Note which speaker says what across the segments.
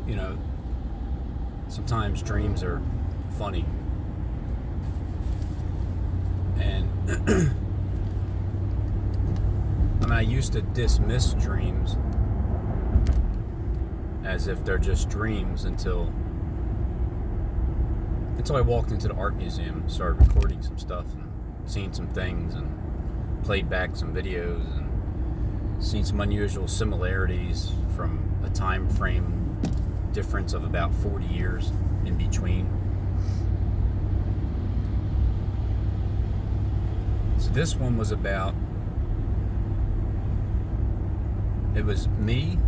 Speaker 1: you know, sometimes dreams are funny. And I mean, I used to dismiss dreams as if they're just dreams until I walked into the art museum and started recording some stuff and seen some things and played back some videos and seen some unusual similarities from a time frame difference of about 40 years in between. So this one was about, it was me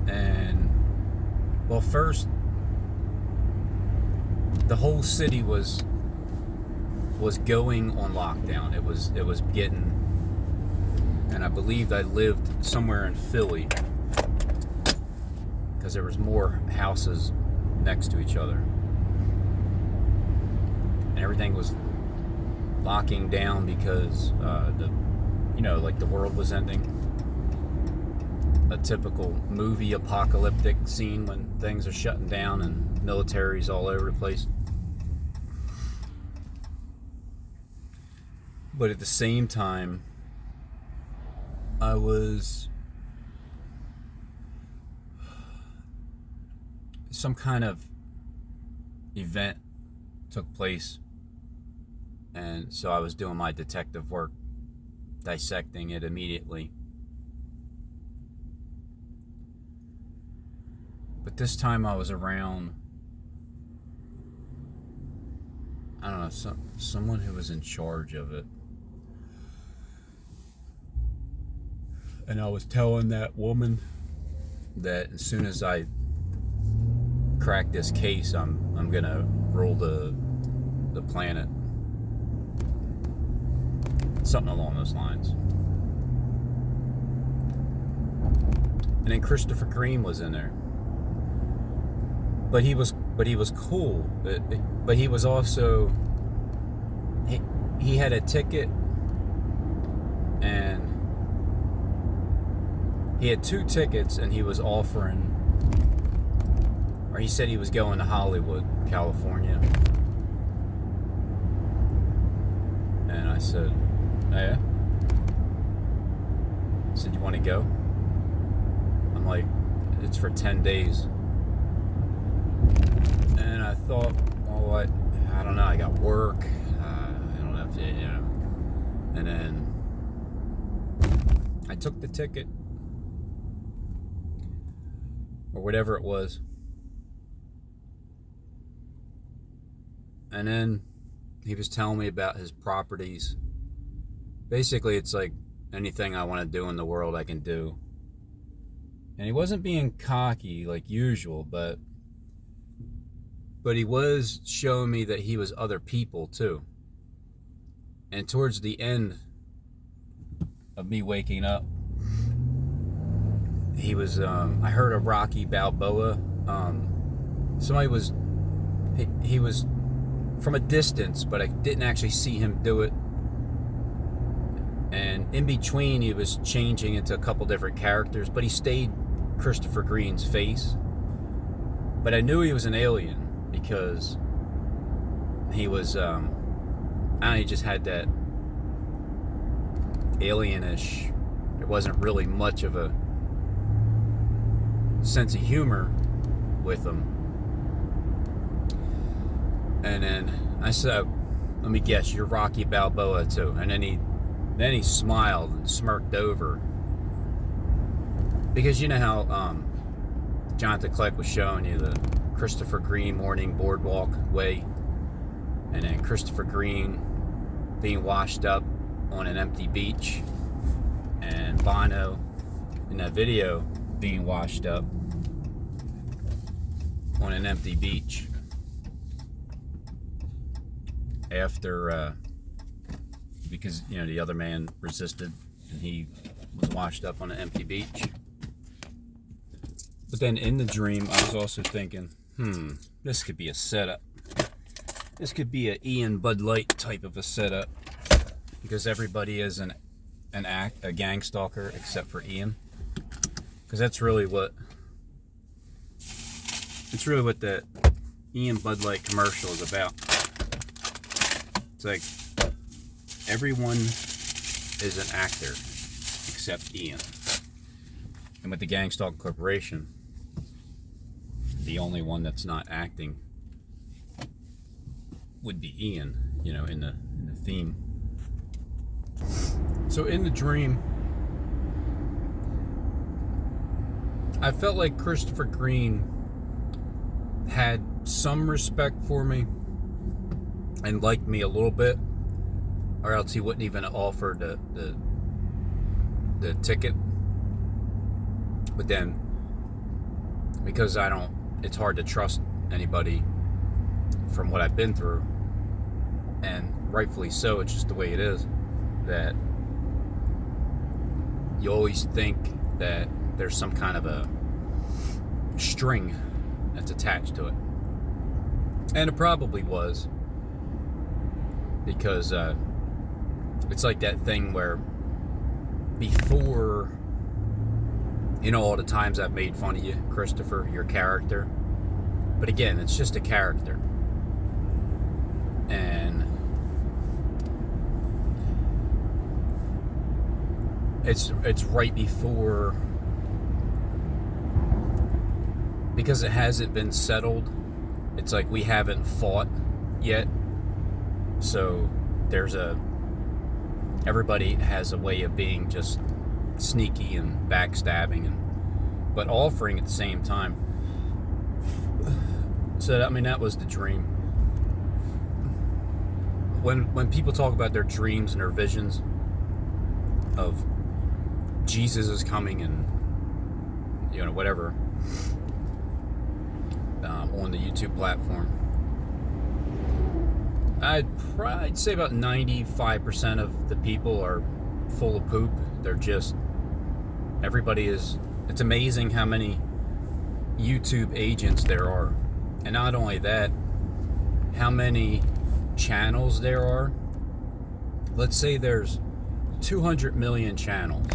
Speaker 1: and, well, first the whole city was going on lockdown. It was getting, and I believed I lived somewhere in Philly because there was more houses next to each other, and everything was locking down because like the world was ending. A typical movie apocalyptic scene when things are shutting down and militaries all over the place. But at the same time, some kind of event took place, and so I was doing my detective work, dissecting it immediately. But this time I was around, I don't know, someone who was in charge of it. And I was telling that woman that as soon as I crack this case, I'm gonna rule the planet. Something along those lines. And then Christopher Green was in there. But he was cool. But he was also, he had a ticket, and he had 2 tickets, and he was offering, or he said he was going to Hollywood, California. And I said, oh yeah? He said, you want to go? I'm like, it's for 10 days. And I thought, well, I don't know, I got work. I don't know if, And then I took the ticket, or whatever it was. And then he was telling me about his properties. Basically, it's like anything I want to do in the world, I can do. And he wasn't being cocky like usual, but he was showing me that he was other people too. And towards the end of me waking up, he was, I heard a Rocky Balboa. Somebody was, he was from a distance, but I didn't actually see him do it. And in between, he was changing into a couple different characters, but he stayed Christopher Green's face. But I knew he was an alien because he was, I don't know, he just had that alienish, there wasn't really much of a sense of humor with him. And then I said, let me guess, you're Rocky Balboa too. And then he smiled and smirked over, because you know how Jonathan Kleck was showing you the Christopher Green morning boardwalk way, and then Christopher Green being washed up on an empty beach, and Bono in that video being washed up on an empty beach after because the other man resisted and he was washed up on an empty beach. But then in the dream I was also thinking, this could be a setup. This could be a Ian Bud Light type of a setup, because everybody is a gang stalker except for Ian, because that's really what It's really what the Ian Bud Light commercial is about. It's like everyone is an actor except Ian. And with the Gang Stalk Corporation, the only one that's not acting would be Ian, you know, in the theme. So in the dream, I felt like Christopher Green had some respect for me and liked me a little bit, or else he wouldn't even offer the ticket. But then, because it's hard to trust anybody from what I've been through, and rightfully so, it's just the way it is, that you always think that there's some kind of a string that's attached to it. And it probably was, because it's like that thing where before, you know, all the times I've made fun of you, Christopher, your character. But again, it's just a character. And it's right before, because it hasn't been settled. It's like we haven't fought yet. So everybody has a way of being just sneaky and backstabbing, but offering at the same time. So I mean, that was the dream. When people talk about their dreams and their visions of Jesus is coming and, you know, whatever, on the YouTube platform, I'd say about 95% of the people are full of poop. They're just, it's amazing how many YouTube agents there are. And not only that, how many channels there are. Let's say there's 200 million channels.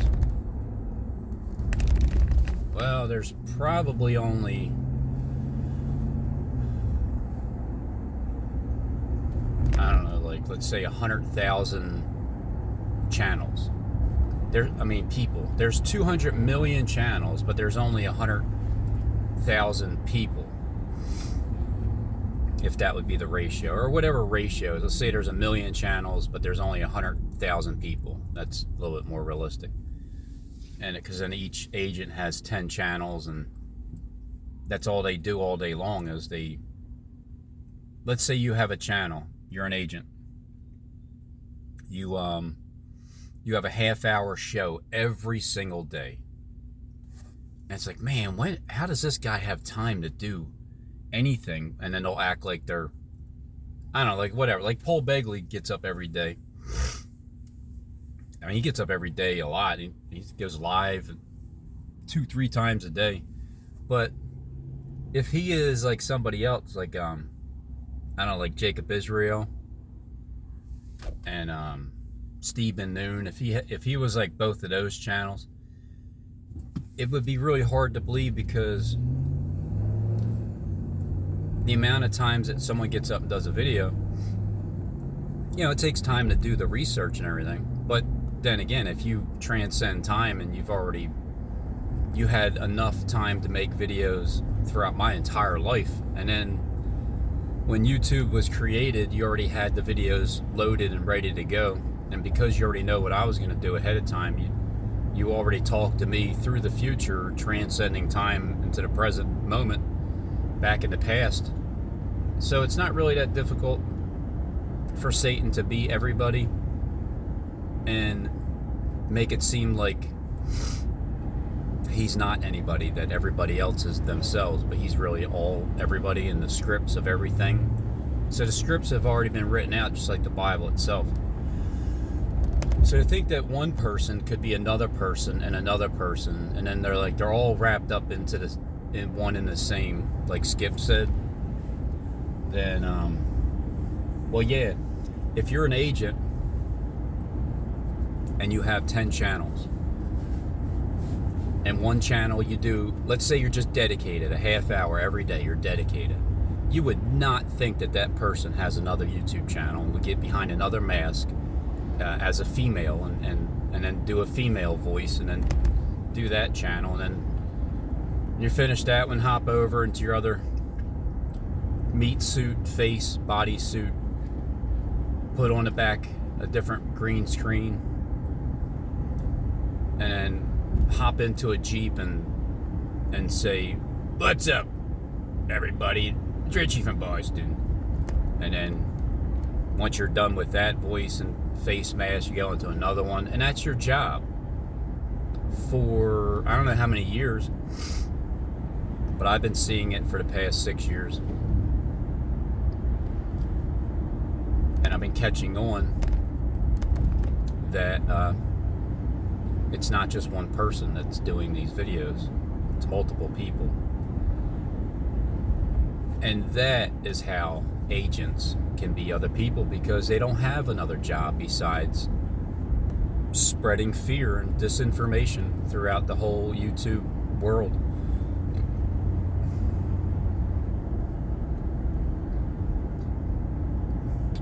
Speaker 1: Well, there's probably only, I don't know, like, let's say 100,000 channels. People. There's 200 million channels, but there's only 100,000 people. If that would be the ratio, or whatever ratio. Let's say there's 1 million channels, but there's only 100,000 people. That's a little bit more realistic. And because then each agent has 10 channels, and that's all they do all day long is let's say you have a channel, you're an agent. You have a half-hour show every single day. And it's like, man, how does this guy have time to do anything? And then they'll act like they're, I don't know, like whatever. Like Paul Begley gets up every day. I mean, he gets up every day a lot. He goes live 2-3 times a day. But if he is like somebody else, like, I don't know, like Jacob Israel and Steve Ben Noon, if he was like both of those channels, it would be really hard to believe, because the amount of times that someone gets up and does a video, you know, it takes time to do the research and everything. But then again, if you transcend time and you had enough time to make videos throughout my entire life, and then when YouTube was created, you already had the videos loaded and ready to go. And because you already know what I was going to do ahead of time, you already talked to me through the future, transcending time into the present moment, back in the past. So it's not really that difficult for Satan to be everybody and make it seem like he's not anybody, that everybody else is themselves, but he's really everybody in the scripts of everything. So the scripts have already been written out, just like the Bible itself. So to think that one person could be another person and another person, and then they're all wrapped up into this in one and the same, like Skip said, then well, yeah, if you're an agent and you have 10 channels, and one channel you do, let's say you're just dedicated a half hour every day, you're dedicated, you would not think that that person has another YouTube channel and would get behind another mask as a female and then do a female voice and then do that channel, and then when you're finished that one, hop over into your other meat suit, face, body suit, put on the back a different green screen, and then hop into a Jeep and say, "What's up, everybody? It's Richie from Boston." And then once you're done with that voice and face mask, you go into another one, and that's your job for I don't know how many years, but I've been seeing it for the past 6 years. And I've been catching on that it's not just one person that's doing these videos. It's multiple people. And that is how agents can be other people, because they don't have another job besides spreading fear and disinformation throughout the whole YouTube world.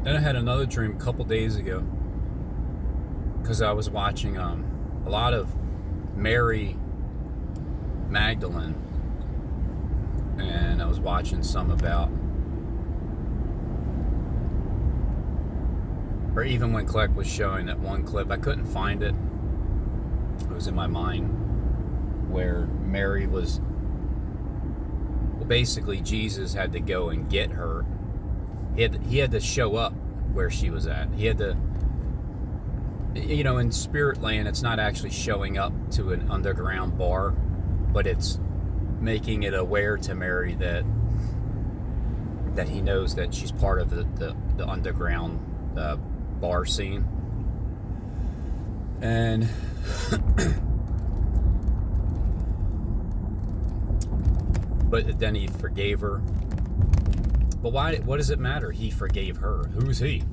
Speaker 1: Then I had another dream a couple days ago, because I was watching a lot of Mary Magdalene, and I was watching some about, or even when Kleck was showing that one clip, I couldn't find it. It was in my mind, where Mary was, well, basically Jesus had to go and get her. He had to show up where she was at. He had to, you know, in spirit land, it's not actually showing up to an underground bar, but it's making it aware to Mary that he knows that she's part of the underground bar scene. And but then he forgave her. But why? What does it matter? He forgave her. Who's he?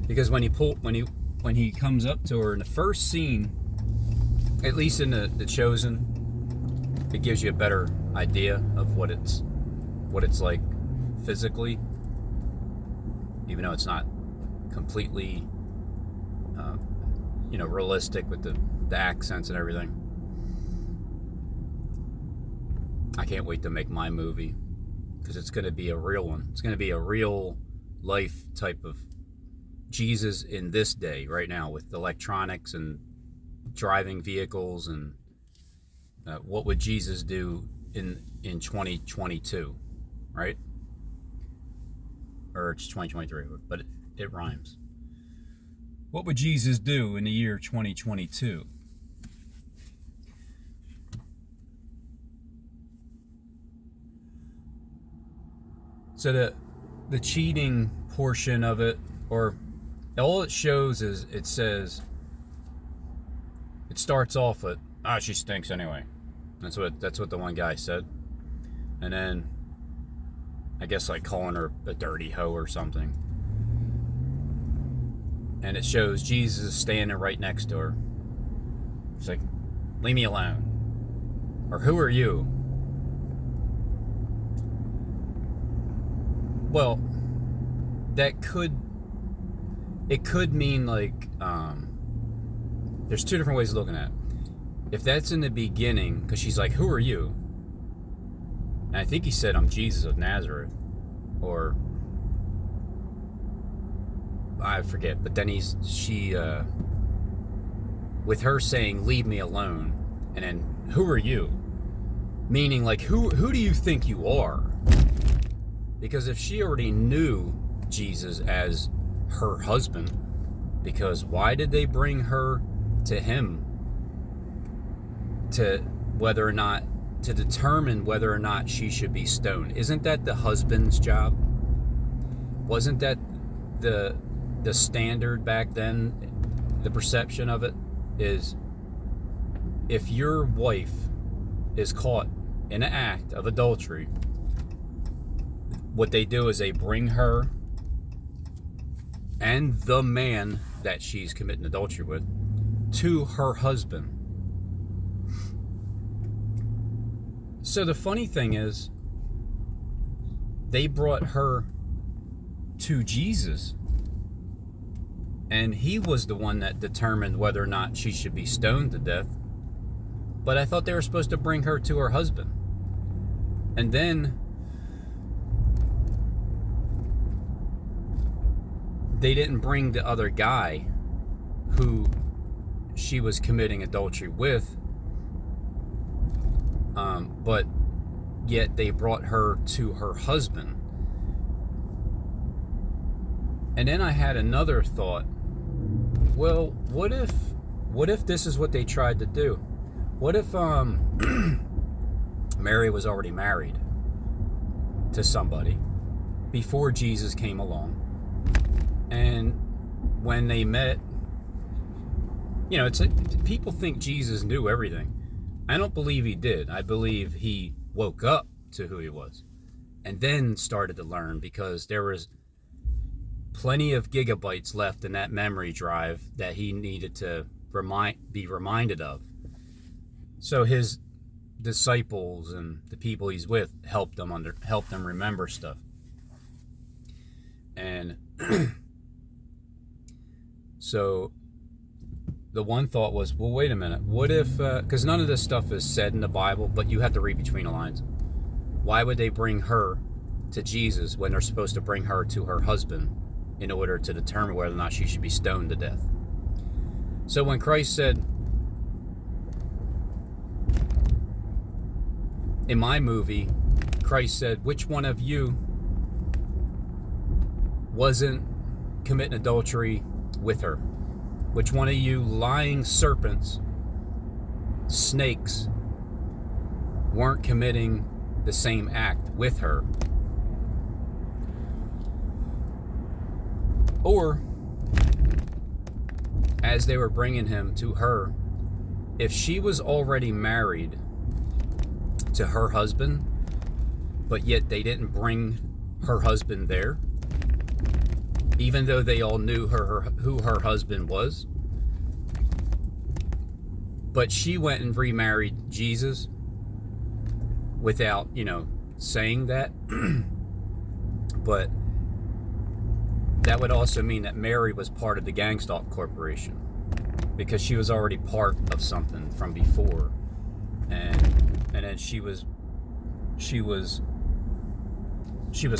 Speaker 1: Because when he comes up to her in the first scene, at least in the Chosen, it gives you a better idea of what it's like physically, even though it's not completely realistic with the accents and everything. I can't wait to make my movie, because it's going to be a real one. It's going to be a real life type of Jesus in this day, right now, with electronics and driving vehicles, and what would Jesus do in 2022, right? Or it's 2023, but it rhymes. What would Jesus do in the year 2022? So the cheating portion of it, or all it shows is, it says, it starts off with, she stinks anyway. That's what the one guy said. And then, I guess like calling her a dirty hoe or something. And it shows Jesus standing right next to her. It's like, leave me alone. Or who are you? Well, it could mean like, there's two different ways of looking at it. If that's in the beginning, because she's like, who are you? And I think he said, I'm Jesus of Nazareth. Or, I forget. But then with her saying, leave me alone. And then, who are you? Meaning like, who do you think you are? Because if she already knew Jesus as her husband, because why did they bring her to him? To determine whether or not she should be stoned. Isn't that the husband's job? Wasn't that the standard back then? The perception of it is, if your wife is caught in an act of adultery, what they do is they bring her and the man that she's committing adultery with to her husband. So the funny thing is, they brought her to Jesus, and he was the one that determined whether or not she should be stoned to death. But I thought they were supposed to bring her to her husband. And then they didn't bring the other guy who she was committing adultery with, but yet they brought her to her husband. And then I had another thought. Well, what if this is what they tried to do? What if Mary was already married to somebody before Jesus came along, and when they met, you know, people think Jesus knew everything. I don't believe he did. I believe he woke up to who he was and then started to learn, because there was plenty of gigabytes left in that memory drive that he needed to be reminded of. So his disciples and the people he's with helped them remember stuff. And so the one thought was, well, wait a minute. What if, because none of this stuff is said in the Bible, but you have to read between the lines. Why would they bring her to Jesus when they're supposed to bring her to her husband in order to determine whether or not she should be stoned to death? So when Christ said, in my movie, Christ said, which one of you wasn't committing adultery with her? Which one of you lying serpents, snakes, weren't committing the same act with her? Or, as they were bringing him to her, if she was already married to her husband, but yet they didn't bring her husband there, even though they all knew who her husband was, but she went and remarried Jesus without, saying that. But that would also mean that Mary was part of the Gang Stalk Corporation, because she was already part of something from before, and then she was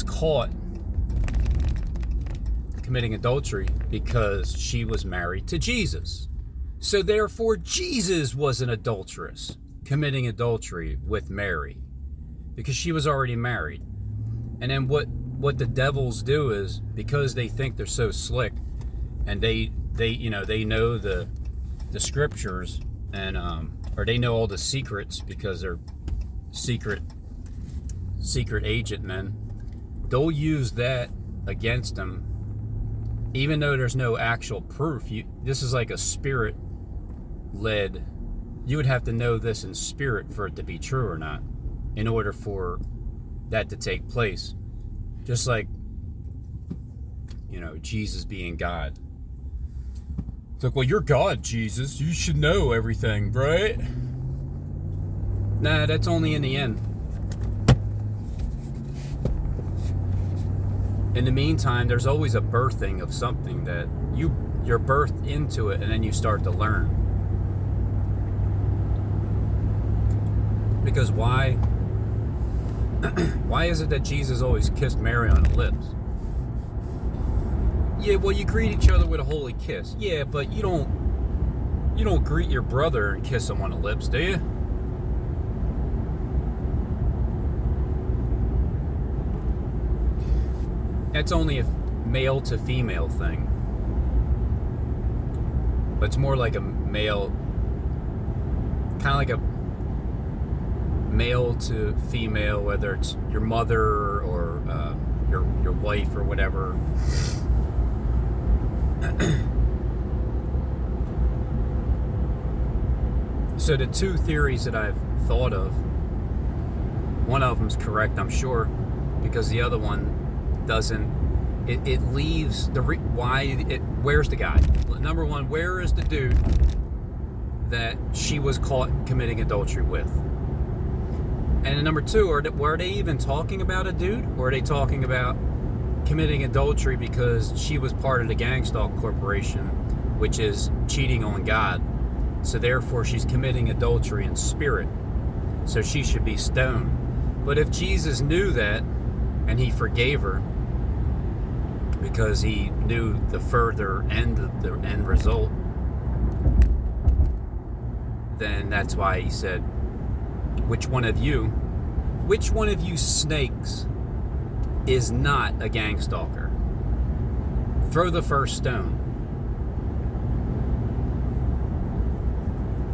Speaker 1: caught committing adultery because she was married to Jesus. So therefore Jesus was an adulteress committing adultery with Mary because she was already married. And then what the devils do is, because they think they're so slick, and they know the scriptures, and or they know all the secrets because they're secret agent men, they'll use that against them, even though there's no actual proof. This is like a spirit-led. You would have to know this in spirit for it to be true or not, in order for that to take place. Just like, Jesus being God. It's like, well, you're God, Jesus. You should know everything, right? Nah, that's only in the end. In the meantime, there's always a birthing of something that you're birthed into it, and then you start to learn. Because why is it that Jesus always kissed Mary on the lips? Yeah, well, you greet each other with a holy kiss. Yeah, but you don't greet your brother and kiss him on the lips, do you? That's only a male to female thing. But it's more like a male, kind of like a male to female, whether it's your mother or your wife or whatever. So the two theories that I've thought of, one of them's correct, I'm sure, because the other one doesn't. It leaves where's the guy? Number one, where is the dude that she was caught committing adultery with? And number two, were they even talking about a dude? Or are they talking about committing adultery because she was part of the gang stalk corporation, which is cheating on God? So therefore she's committing adultery in spirit. So she should be stoned. But if Jesus knew that and he forgave her because he knew the further end of the end result, then that's why he said, which one of you snakes is not a gang stalker? Throw the first stone.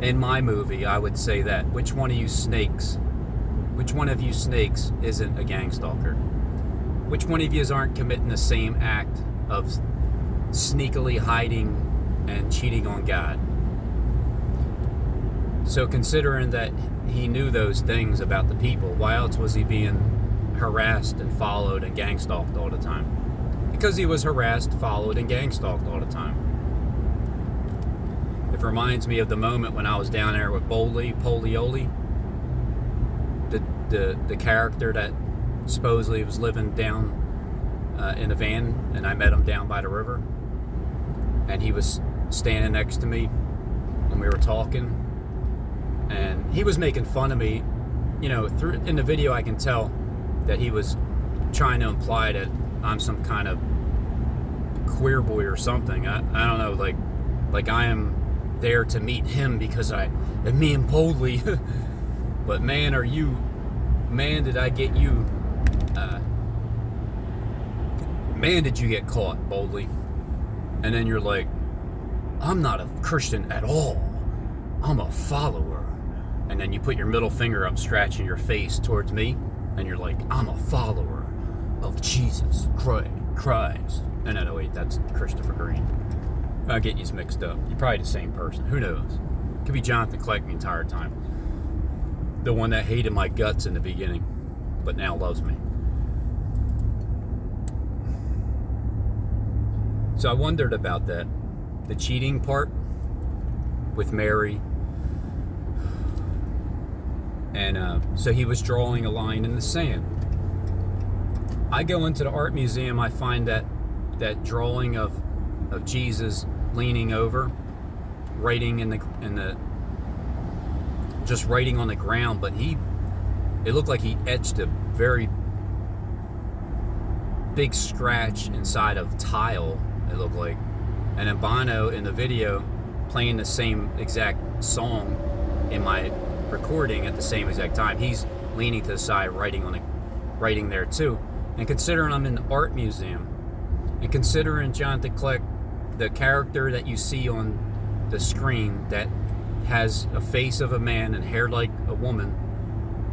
Speaker 1: In my movie, I would say that. Which one of you snakes isn't a gang stalker? Which one of you aren't committing the same act of sneakily hiding and cheating on God? So considering that he knew those things about the people, why else was he being harassed and followed and gang stalked all the time? Because he was harassed, followed, and gang stalked all the time. It reminds me of the moment when I was down there with Polioli, the character that supposedly was living down in a van, and I met him down by the river, and he was standing next to me when we were talking, and he was making fun of me. You know, in the video I can tell that he was trying to imply that I'm some kind of queer boy or something. I don't know, like I am there to meet him because me and Boldly. But man, did I get you, man, did you get caught, Boldly. And then you're like, I'm not a Christian at all. I'm a follower. And then you put your middle finger up, scratching your face towards me, and you're like, I'm a follower of Jesus Christ. And then, oh wait, that's Christopher Green. I'll get you mixed up. You're probably the same person. Who knows? Could be Jonathan Kleck the entire time. The one that hated my guts in the beginning, but now loves me. So I wondered about that. The cheating part with Mary. And so he was drawing a line in the sand. I go into the art museum, I find that drawing of Jesus leaning over, writing just writing on the ground, but it looked like he etched a very big scratch inside of tile, it looked like. And then Bono in the video playing the same exact song in my recording at the same exact time. He's leaning to the side, writing there too. And considering I'm in the art museum, and considering Jonathan Kleck, the character that you see on the screen that has a face of a man and hair like a woman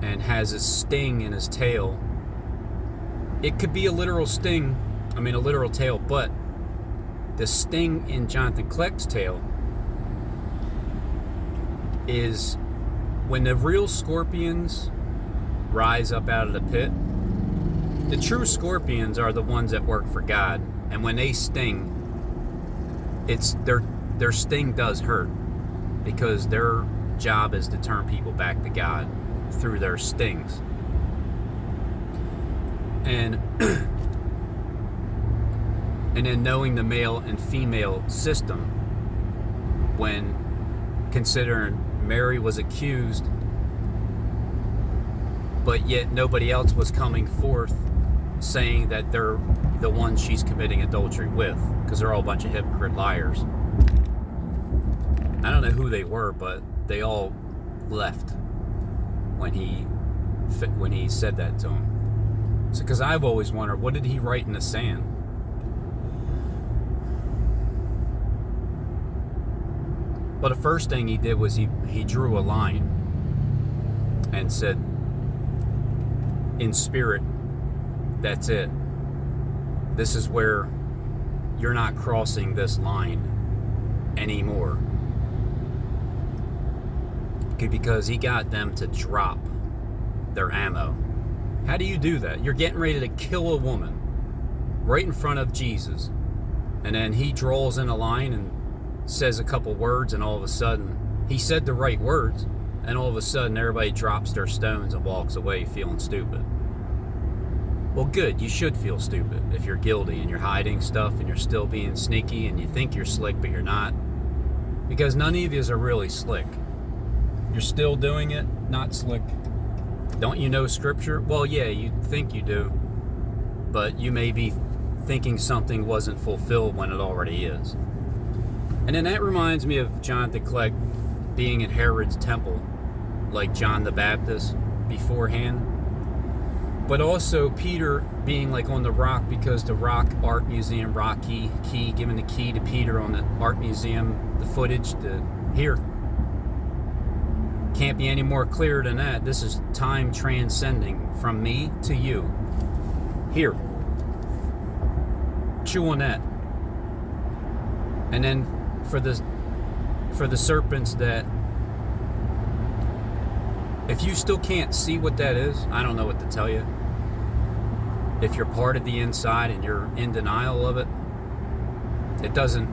Speaker 1: and has a sting in his tail, it could be a literal sting, a literal tail, but the sting in Jonathan Kleck's tail is when the real scorpions rise up out of the pit. The true scorpions are the ones that work for God, and when they sting, it's their sting does hurt, because their job is to turn people back to God through their stings. And and then knowing the male and female system, when considering Mary was accused, but yet nobody else was coming forth saying that they're the ones she's committing adultery with, because they're all a bunch of hypocrite liars. I don't know who they were, but they all left when he said that to him. So, because I've always wondered, what did he write in the sand? Well, the first thing he did was he drew a line and said, in spirit, that's it. This is where you're not crossing this line anymore. Because he got them to drop their ammo. How do you do that? You're getting ready to kill a woman right in front of Jesus, and then he draws in a line and says a couple words, and all of a sudden he said the right words, and all of a sudden everybody drops their stones and walks away feeling stupid. Well, good, you should feel stupid if you're guilty and you're hiding stuff and you're still being sneaky and you think you're slick but you're not. Because none of yous are really slick. You're still doing it, not slick. Don't you know scripture? Well, yeah, you think you do, but you may be thinking something wasn't fulfilled when it already is. And then that reminds me of Jonathan Clegg being in Herod's temple, like John the Baptist beforehand. But also Peter being like on the rock, because the Rock Art Museum, Rocky key, giving the key to Peter on the art museum, the footage to here. Can't be any more clear than that. This is time transcending from me to you. Here. Chew on that. And then for the serpents, that if you still can't see what that is, I don't know what to tell you. If you're part of the inside and you're in denial of it, it doesn't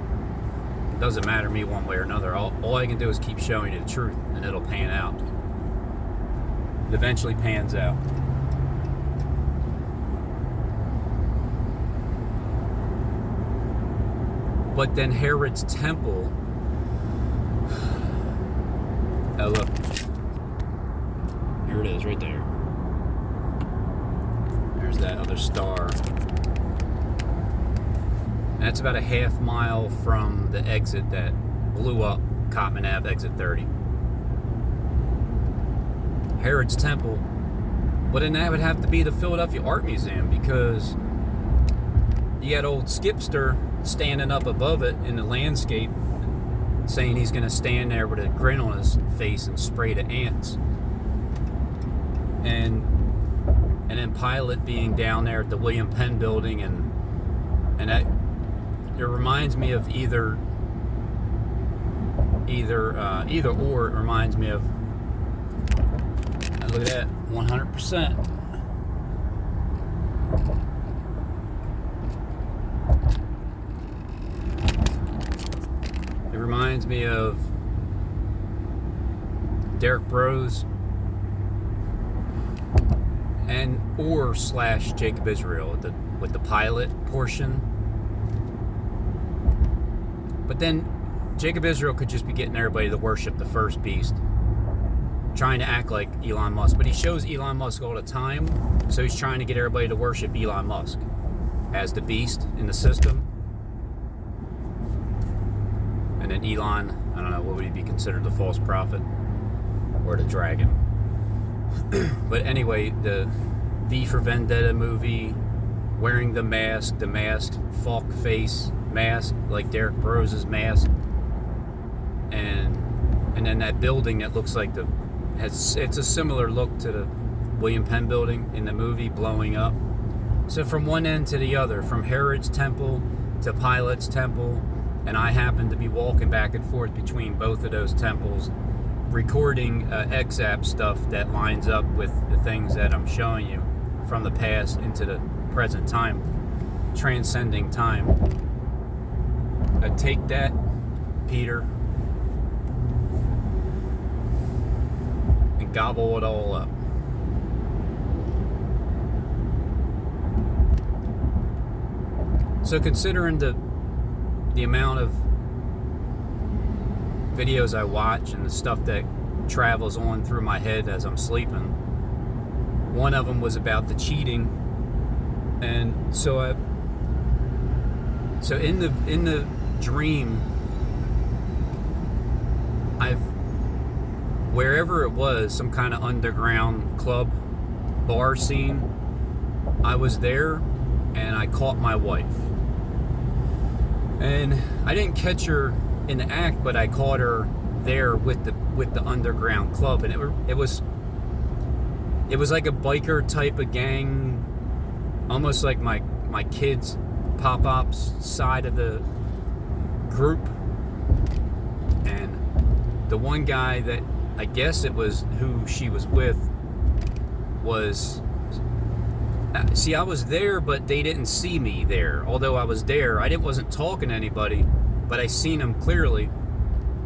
Speaker 1: matter to me one way or another. All I can do is keep showing you the truth, and it'll pan out. It eventually pans out. But then Herod's temple. Oh, look. Here it is, right there. There's that other star. That's about a half mile from the exit that blew up Cotman Ave, exit 30. Herod's temple. But then that would have to be the Philadelphia Art Museum, because you got old Skipster standing up above it in the landscape, saying he's going to stand there with a grin on his face and spray the ants. And then Pilate being down there at the William Penn building, and that, it reminds me of either or. It reminds me of, look at that, 100%. It reminds me of Derek Bros and or / Jacob Israel with the Pilate portion. But then Jacob Israel could just be getting everybody to worship the first beast, trying to act like Elon Musk. But he shows Elon Musk all the time, so he's trying to get everybody to worship Elon Musk as the beast in the system. And then Elon, I don't know, what would he be considered, the false prophet or the dragon? But anyway, the V for Vendetta movie, wearing the masked Falk face mask, like Derek Bros' mask, and then that building that looks like it's a similar look to the William Penn building in the movie blowing up. So from one end to the other, from Herod's temple to Pilate's temple, and I happen to be walking back and forth between both of those temples, recording XAP stuff that lines up with the things that I'm showing you from the past into the present time, transcending time. Take that, Peter, and gobble it all up. So considering the amount of videos I watch and the stuff that travels on through my head as I'm sleeping, one of them was about the cheating, and so in the dream, wherever it was, some kind of underground club bar scene, I was there and I caught my wife. And I didn't catch her in the act, but I caught her there with the underground club, and it was like a biker type of gang, almost like my kids' pop-ops side of the group. And the one guy that I guess it was who she was with was, see, I was there, but they didn't see me there. Although I was there, wasn't talking to anybody, but I seen him clearly,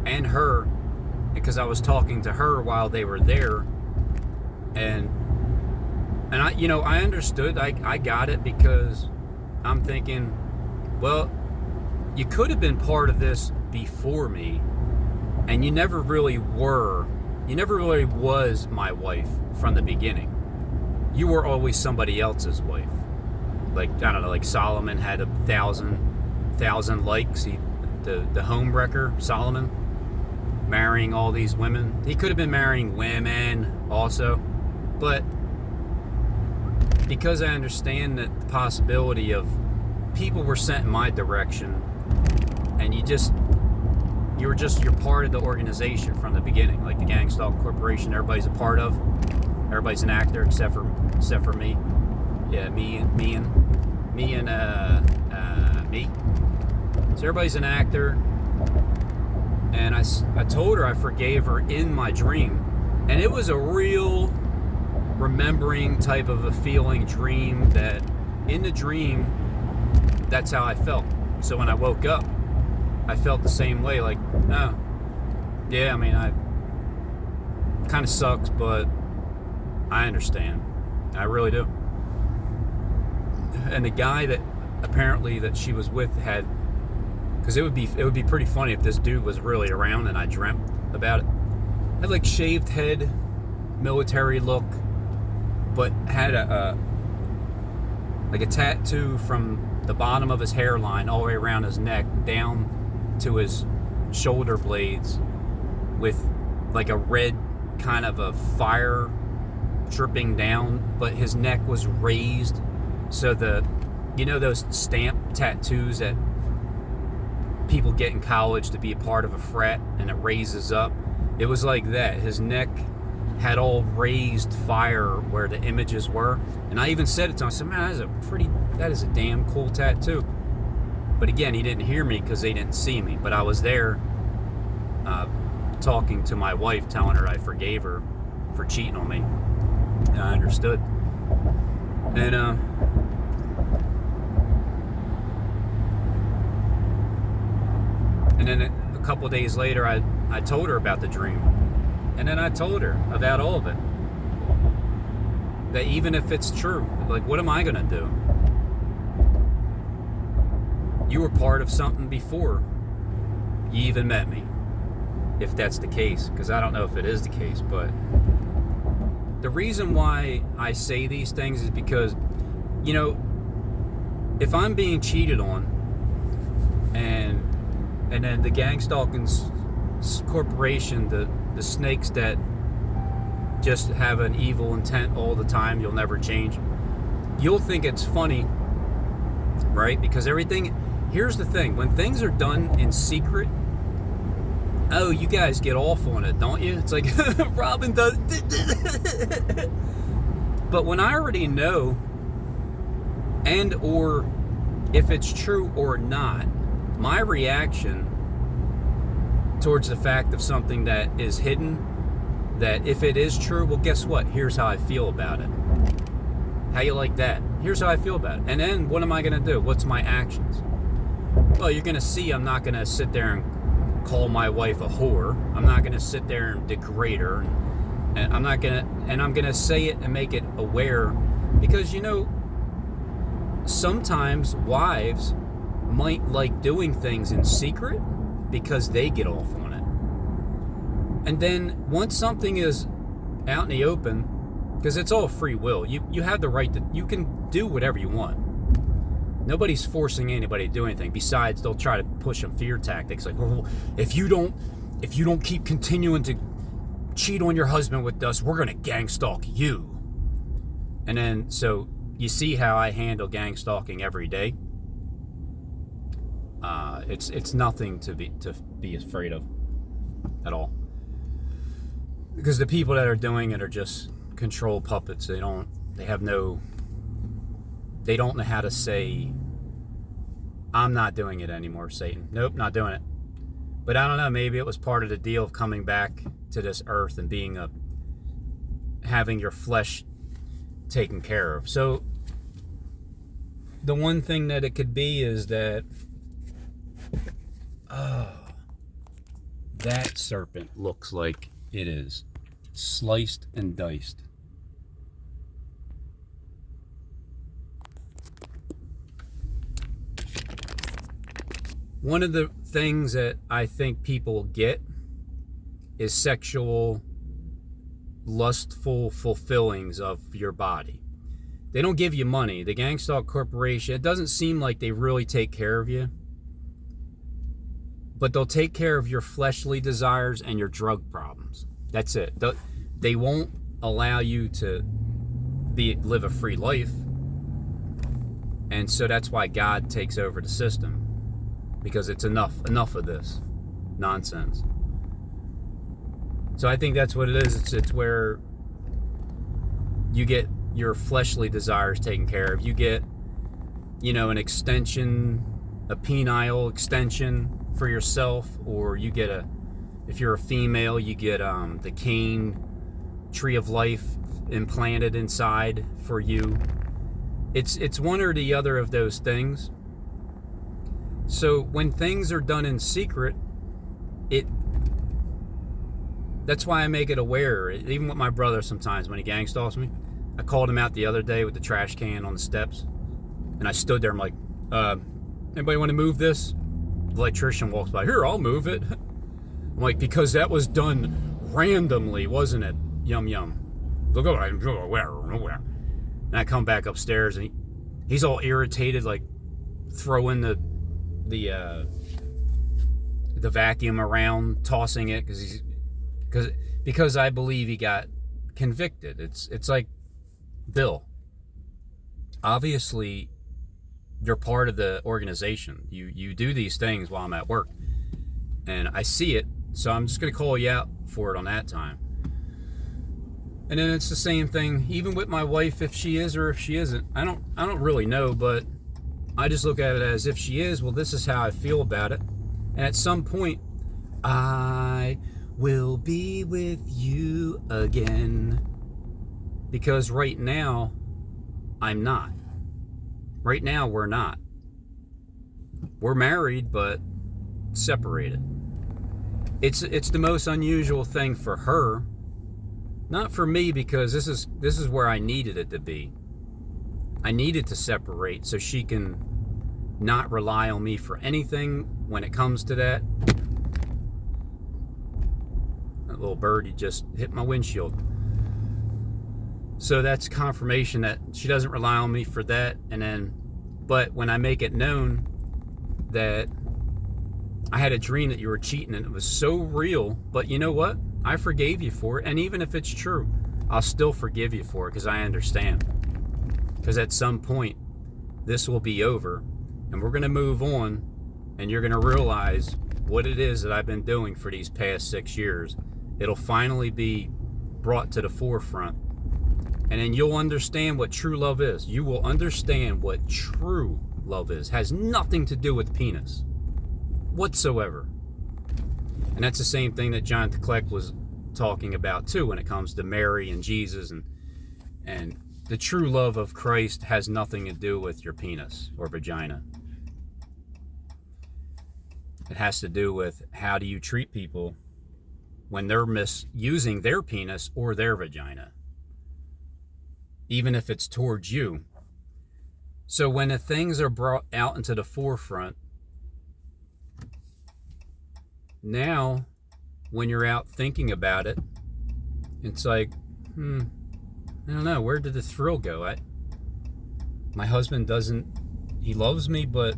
Speaker 1: and her, because I was talking to her while they were there, and I, I understood. I got it, because I'm thinking, well, you could have been part of this before me, and you never really was my wife from the beginning. You were always somebody else's wife. Like, I don't know, like Solomon had 1,000 likes. The home wrecker, Solomon, marrying all these women. He could have been marrying women also, but because I understand that the possibility of people were sent in my direction, and you're part of the organization from the beginning, like the Gang Stalk Corporation. Everybody's a part of. Everybody's an actor except for me. Yeah, me. So everybody's an actor. And I told her I forgave her in my dream, and it was a real remembering type of a feeling dream, that in the dream, that's how I felt. So when I woke up, I felt the same way, like, oh, yeah, I mean, I kind of sucks, but I understand. I really do. And the guy that apparently that she was with had, because it would be pretty funny if this dude was really around and I dreamt about it. Had like shaved head, military look, but had a tattoo from the bottom of his hairline all the way around his neck down to his shoulder blades, with like a red kind of a fire dripping down, but his neck was raised, so those stamp tattoos that people get in college to be a part of a frat, and it raises up. It was like that. His neck had all raised fire where the images were, and I even said it to him. I said, man, that is a damn cool tattoo. But again, he didn't hear me because they didn't see me, but I was there talking to my wife, telling her I forgave her for cheating on me, and I understood. And then a couple of days later, I told her about the dream. And then I told her about all of it. That even if it's true, like, what am I going to do? You were part of something before you even met me. If that's the case, because I don't know if it is the case, but the reason why I say these things is because, if I'm being cheated on, and then the gang stalking corporation, the snakes that just have an evil intent all the time, you'll never change, you'll think it's funny, right? Because here's the thing, when things are done in secret, oh, you guys get off on it, don't you? It's like, Robin does. But when I already know, and or if it's true or not, my reaction towards the fact of something that is hidden, that if it is true, well, guess what? Here's how I feel about it. How you like that? Here's how I feel about it. And then what am I going to do? What's my actions? Well, you're going to see I'm not going to sit there and call my wife a whore. I'm not going to sit there and degrade her. And I'm going to say it and make it aware, because, sometimes wives might like doing things in secret because they get off on it. And then once something is out in the open, because it's all free will, you have the right to, you can do whatever you want. Nobody's forcing anybody to do anything. Besides, they'll try to push some fear tactics, like, well, if you don't keep continuing to cheat on your husband with us, we're gonna gang stalk you. And then, so you see how I handle gang stalking every day. It's nothing to be afraid of at all, because the people that are doing it are just control puppets. They don't know how to say, I'm not doing it anymore, Satan. Nope, not doing it. But I don't know, maybe it was part of the deal of coming back to this earth and having your flesh taken care of. So the one thing that it could be is that that serpent looks like it is sliced and diced. One of the things that I think people get is sexual, lustful fulfillings of your body. They don't give you money. The Gang Stalk Corporation, it doesn't seem like they really take care of you. But they'll take care of your fleshly desires and your drug problems. That's it. They won't allow you to live a free life. And so that's why God takes over the system. Because it's enough of this nonsense. So I think that's what it is. It's where you get your fleshly desires taken care of. You get, an extension, a penile extension for yourself, or you get if you're a female, you get the Cain tree of life implanted inside for you. It's one or the other of those things. So when things are done in secret, that's why I make it aware. Even with my brother sometimes when he gang stalks me, I called him out the other day with the trash can on the steps, and I stood there. I'm like, anybody want to move this? The electrician walks by. Here, I'll move it. I'm like, because that was done randomly, wasn't it? Yum yum. Look over where. And I come back upstairs, and he's all irritated, like throwing the vacuum around, tossing it because I believe he got convicted. It's like, Bill, obviously you're part of the organization. You do these things while I'm at work, and I see it, so I'm just gonna call you out for it on that time. And then it's the same thing even with my wife, if she is or if she isn't. I don't really know, but I just look at it as, if she is, well, this is how I feel about it. And at some point, I will be with you again. Because right now, I'm not. Right now, we're not. We're married, but separated. It's the most unusual thing for her. Not for me, because this is where I needed it to be. I needed to separate so she can not rely on me for anything when it comes to that. That little birdie just hit my windshield. So that's confirmation that she doesn't rely on me for that. But when I make it known that I had a dream that you were cheating and it was so real, but you know what? I forgave you for it. And even if it's true, I'll still forgive you for it, because I understand. Because at some point, this will be over, and we're going to move on, and you're going to realize what it is that I've been doing for these past 6 years. It'll finally be brought to the forefront, and then you'll understand what true love is. You will understand what true love is. It has nothing to do with penis whatsoever. And that's the same thing that John Teclec was talking about too, when it comes to Mary and Jesus, and the true love of Christ has nothing to do with your penis or vagina. It has to do with how do you treat people when they're misusing their penis or their vagina, even if it's towards you. So when the things are brought out into the forefront, now when you're out thinking about it, it's like, I don't know, where did the thrill go? My husband he loves me, but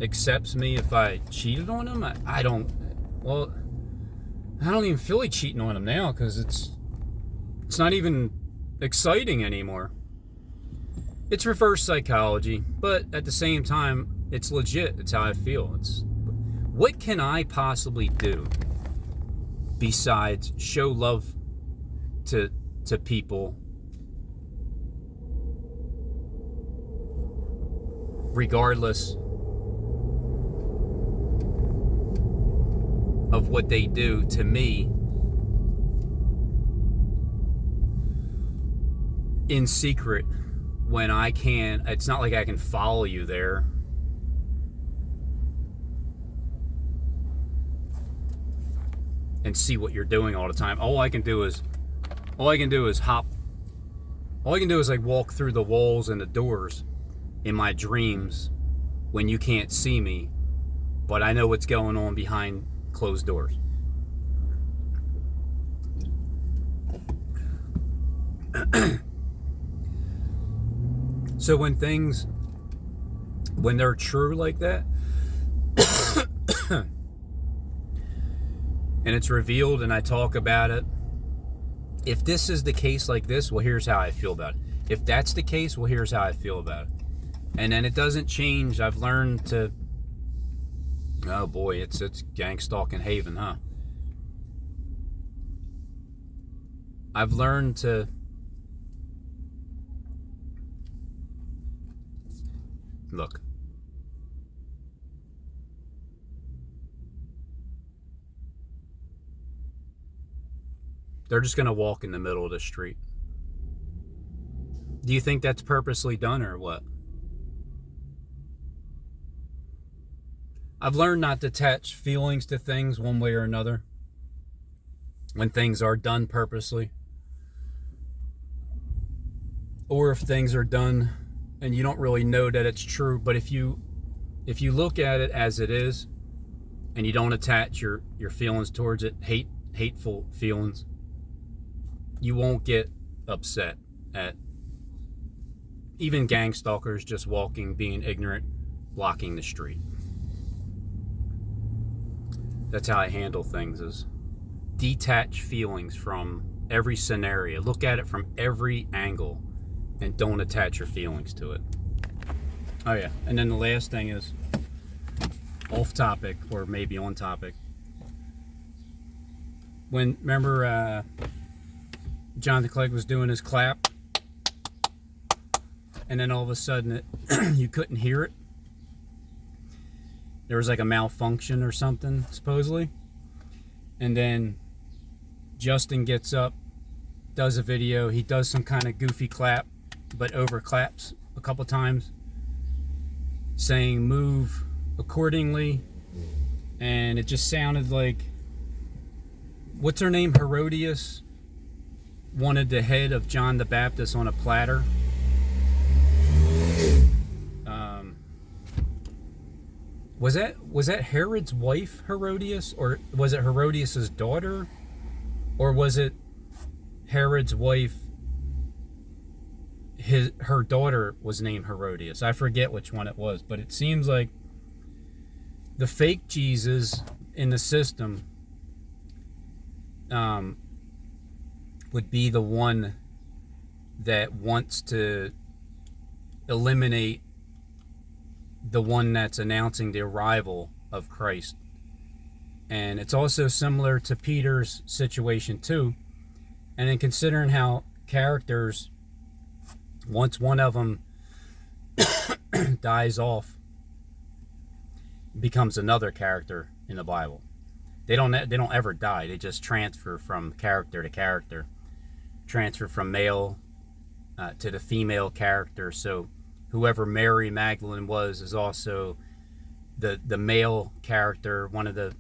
Speaker 1: accepts me if I cheated on him? I don't even feel like cheating on him now, because it's not even exciting anymore. It's reverse psychology, but at the same time, it's legit. It's how I feel. What can I possibly do besides show love to people, regardless of what they do to me in secret, when it's not like I can follow you there. and see what you're doing all the time. All I can do is hop. All I can do is like walk through the walls and the doors in my dreams when you can't see me, but I know what's going on behind closed doors. So when they're true like that, and it's revealed and I talk about it, if this is the case like this, well, here's how I feel about it. If that's the case, well, here's how I feel about it. And then it doesn't change. I've learned to, oh boy, it's gang stalking haven, huh? I've learned to look. They're just going to walk in the middle of the street. Do you think that's purposely done or what? I've learned not to attach feelings to things one way or another when things are done purposely. Or if things are done and you don't really know that it's true, but if you look at it as it is and you don't attach your feelings towards it, hateful feelings, you won't get upset at even gang stalkers just walking, being ignorant, blocking the street. That's how I handle things, is detach feelings from every scenario. Look at it from every angle and don't attach your feelings to it. Oh yeah, and then the last thing is off topic, or maybe on topic. Remember Jonathan Clegg was doing his clap, and then all of a sudden you couldn't hear it. There was like a malfunction or something, supposedly. And then Justin gets up, does a video. He does some kind of goofy clap, but overclaps a couple times, saying move accordingly. And it just sounded like, what's her name? Herodias wanted the head of John the Baptist on a platter. Was that Herod's wife, Herodias, or was it Herodias's daughter, or was it Herod's wife? Her daughter was named Herodias. I forget which one it was, but it seems like the fake Jesus in the system would be the one that wants to eliminate the one that's announcing the arrival of Christ. And it's also similar to Peter's situation too. And then considering how characters, once one of them dies off, becomes another character in the Bible. They don't ever die. They just transfer from character to character, transfer from male to the female character. So whoever Mary Magdalene was is also the male character, one of the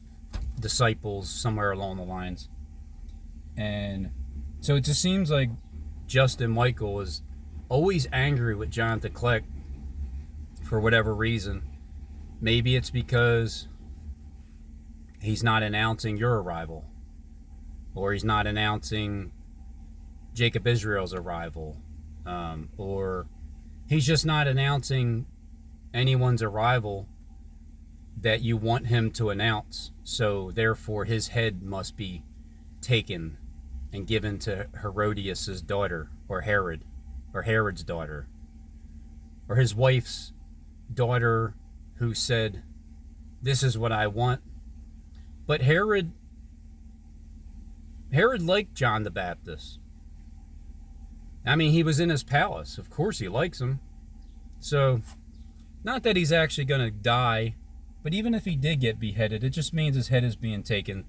Speaker 1: disciples somewhere along the lines. And so it just seems like Justin Michael is always angry with Jonathan Clegg for whatever reason. Maybe it's because he's not announcing your arrival, or he's not announcing Jacob Israel's arrival, or he's just not announcing anyone's arrival that you want him to announce. So therefore his head must be taken and given to Herodias' daughter, or Herod, or Herod's daughter, or his wife's daughter, who said, this is what I want. But Herod liked John the Baptist. I mean, he was in his palace. Of course he likes him. So, not that he's actually going to die, but even if he did get beheaded, it just means his head is being taken,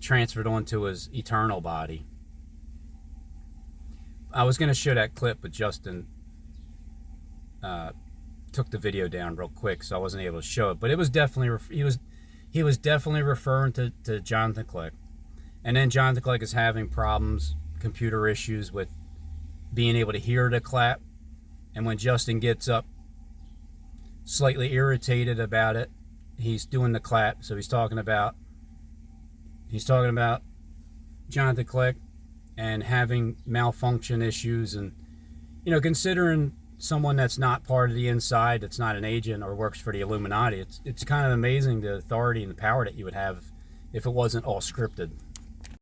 Speaker 1: transferred onto his eternal body. I was going to show that clip, but Justin took the video down real quick, so I wasn't able to show it. But it was definitely, he was definitely referring to Jonathan Click. And then Jonathan Click is having problems, computer issues with being able to hear the clap. And when Justin gets up slightly irritated about it, he's doing the clap. So he's talking about Jonathan Click and having malfunction issues. And, you know, considering someone that's not part of the inside, that's not an agent or works for the Illuminati, it's kind of amazing the authority and the power that you would have if it wasn't all scripted.